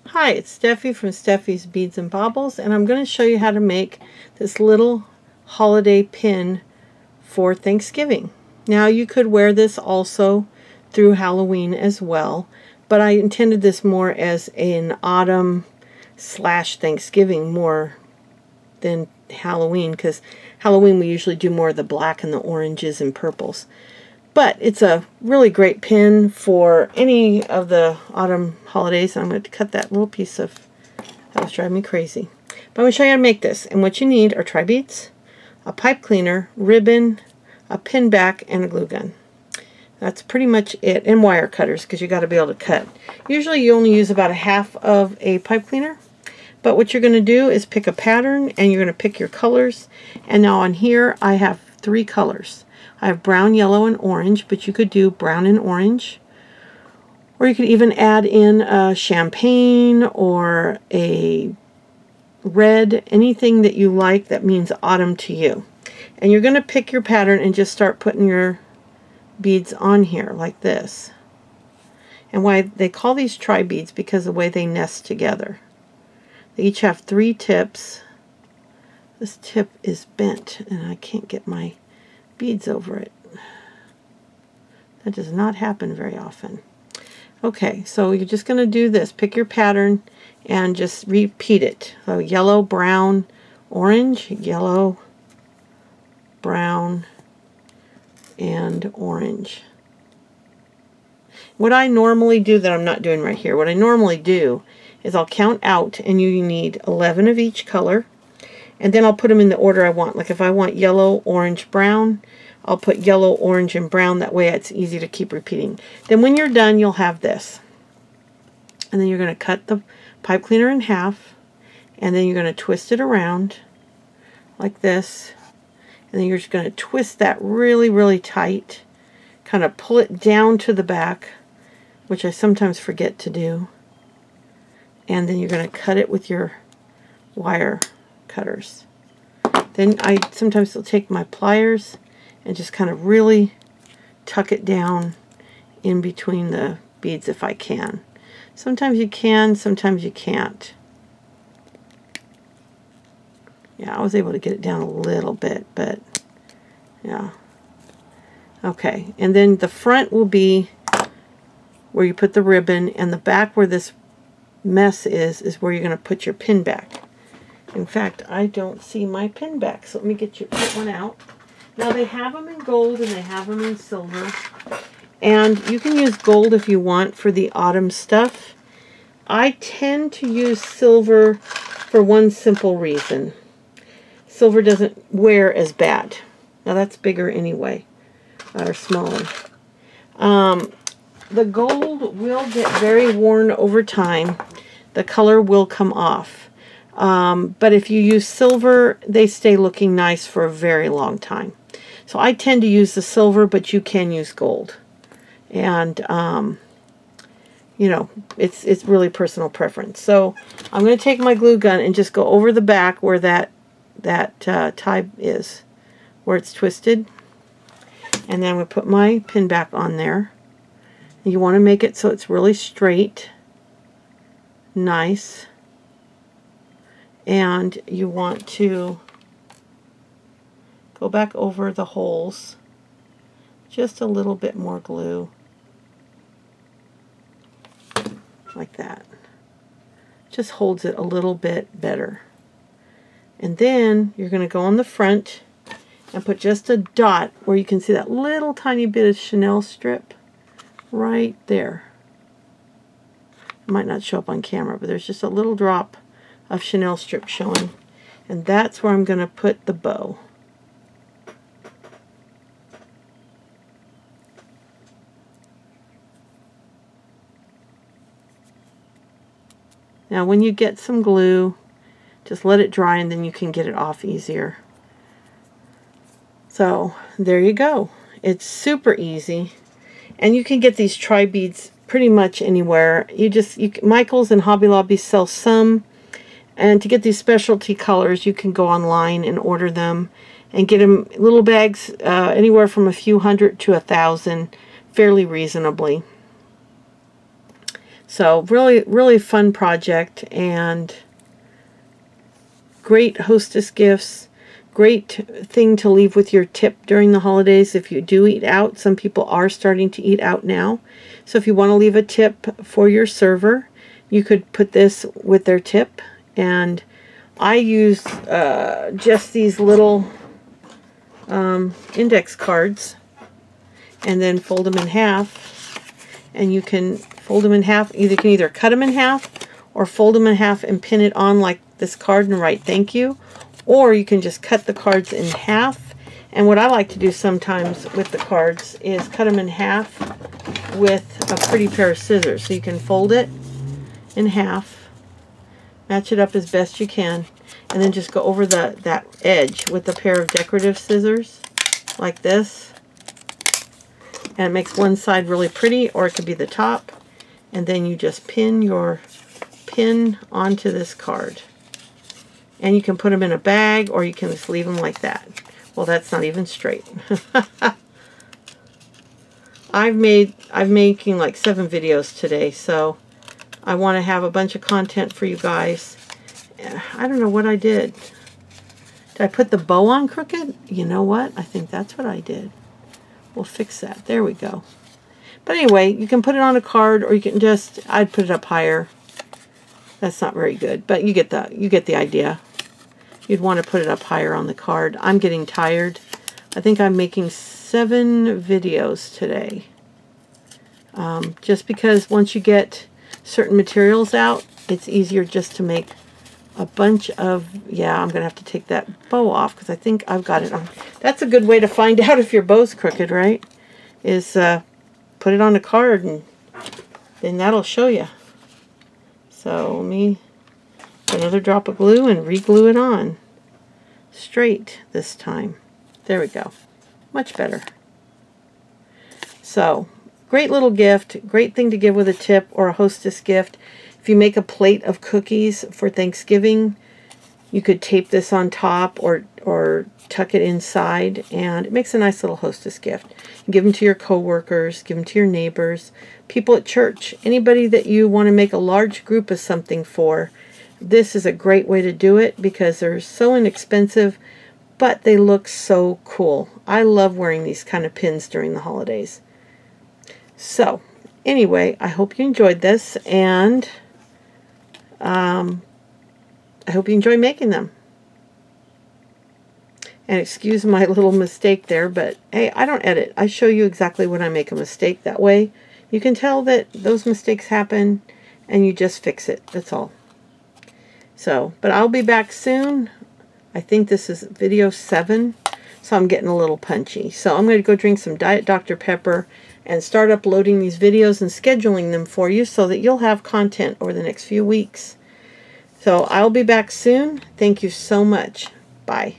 Hi, it's Steffi from Steffi's Beads and Baubles, and I'm going to show you how to make this little holiday pin for Thanksgiving. Now you could wear this also through Halloween as well, but I intended this more as an autumn / Thanksgiving more than Halloween, because Halloween we usually do more of the black and the oranges and purples. But it's a really great pin for any of the autumn holidays. I'm going to cut that little piece of, that was driving me crazy. But I'm going to show you how to make this. And what you need are tribeads, a pipe cleaner, ribbon, a pin back, and a glue gun. That's pretty much it. And wire cutters, because you got to be able to cut. Usually you only use about a half of a pipe cleaner. But what you're going to do is pick a pattern, and you're going to pick your colors. And now on here I have 3 colors. I have brown, yellow, and orange, but you could do brown and orange. Or you could even add in a champagne or a red, anything that you like that means autumn to you. And you're going to pick your pattern and just start putting your beads on here like this. And why they call these tri-beads, because of the way they nest together. They each have 3 tips. This tip is bent and I can't get my beads over it. That does not happen very often. Okay, so you're just going to do this. Pick your pattern and just repeat it. So yellow, brown, orange, yellow, brown, and orange. What I normally do that I'm not doing right here, what I normally do is I'll count out, and you need 11 of each color. And then I'll put them in the order I want. Like if I want yellow, orange, brown, I'll put yellow, orange, and brown. That way it's easy to keep repeating. Then when you're done, you'll have this. And then you're going to cut the pipe cleaner in half. And then you're going to twist it around like this. And then you're just going to twist that really, really tight. Kind of pull it down to the back, which I sometimes forget to do. And then you're going to cut it with your wire cutters. Then I sometimes will take my pliers and just kind of really tuck it down in between the beads if I can. Sometimes you can, sometimes you can't. Yeah, I was able to get it down a little bit, but yeah. Okay, and then the front will be where you put the ribbon, and the back where this mess is where you're going to put your pin back. In fact, I don't see my pin back, so let me get one out. Now they have them in gold and they have them in silver. And you can use gold if you want for the autumn stuff. I tend to use silver for one simple reason. Silver doesn't wear as bad. Now that's bigger anyway, or smaller. The gold will get very worn over time. The color will come off. But if you use silver, they stay looking nice for a very long time. So I tend to use the silver, but you can use gold. And, you know, it's really personal preference. So I'm going to take my glue gun and just go over the back where that tie is, where it's twisted. And then I'm going to put my pin back on there. And you want to make it so it's really straight, nice. And you want to go back over the holes, just a little bit more glue, like that. Just holds it a little bit better. And then you're going to go on the front and put just a dot where you can see that little tiny bit of chenille strip right there. It might not show up on camera, but there's just a little drop of chenille strip showing, and that's where I'm going to put the bow. Now when you get some glue, just let it dry and then you can get it off easier. So there you go. It's super easy, and you can get these tri-beads pretty much anywhere. Michael's and Hobby Lobby sell some. And to get these specialty colors, you can go online and order them and get them little bags, anywhere from a few hundred to 1,000, fairly reasonably. So really, really fun project, and great hostess gifts. Great thing to leave with your tip during the holidays if you do eat out. Some people are starting to eat out now. So if you want to leave a tip for your server, you could put this with their tip. And I use just these little index cards, and then fold them in half. And you can fold them in half. You can either cut them in half or fold them in half and pin it on like this card and write thank you. Or you can just cut the cards in half. And what I like to do sometimes with the cards is cut them in half with a pretty pair of scissors. So you can fold it in half, match it up as best you can, and then just go over that edge with a pair of decorative scissors like this. And it makes one side really pretty, or it could be the top. And then you just pin your pin onto this card. And you can put them in a bag, or you can just leave them like that. Well, that's not even straight. I'm making like 7 videos today, so I want to have a bunch of content for you guys. I don't know what I did. Did I put the bow on crooked? You know what? I think that's what I did. We'll fix that. There we go. But anyway, you can put it on a card, or you can just, I'd put it up higher. That's not very good, but you get the idea. You'd want to put it up higher on the card. I'm getting tired. I think I'm making 7 videos today. Just because once you get certain materials out, it's easier just to make a bunch of, yeah, I'm going to have to take that bow off because I think I've got it on. That's a good way to find out if your bow's crooked, right? Is put it on a card, and then that'll show you. So let me put another drop of glue and re-glue it on. Straight this time. There we go. Much better. So, great little gift. Great thing to give with a tip or a hostess gift. If you make a plate of cookies for Thanksgiving, you could tape this on top or tuck it inside, and it makes a nice little hostess gift. Give them to your coworkers, give them to your neighbors, people at church, anybody that you want to make a large group of something for. This is a great way to do it because they're so inexpensive, but they look so cool. I love wearing these kind of pins during the holidays. So, anyway, I hope you enjoyed this, and I hope you enjoy making them. And excuse my little mistake there, but hey, I don't edit. I show you exactly when I make a mistake. That way you can tell that those mistakes happen and you just fix it. That's all. So, but I'll be back soon. I think this is video 7, so I'm getting a little punchy. So I'm going to go drink some Diet Dr. Pepper and start uploading these videos and scheduling them for you so that you'll have content over the next few weeks. So I'll be back soon. Thank you so much. Bye.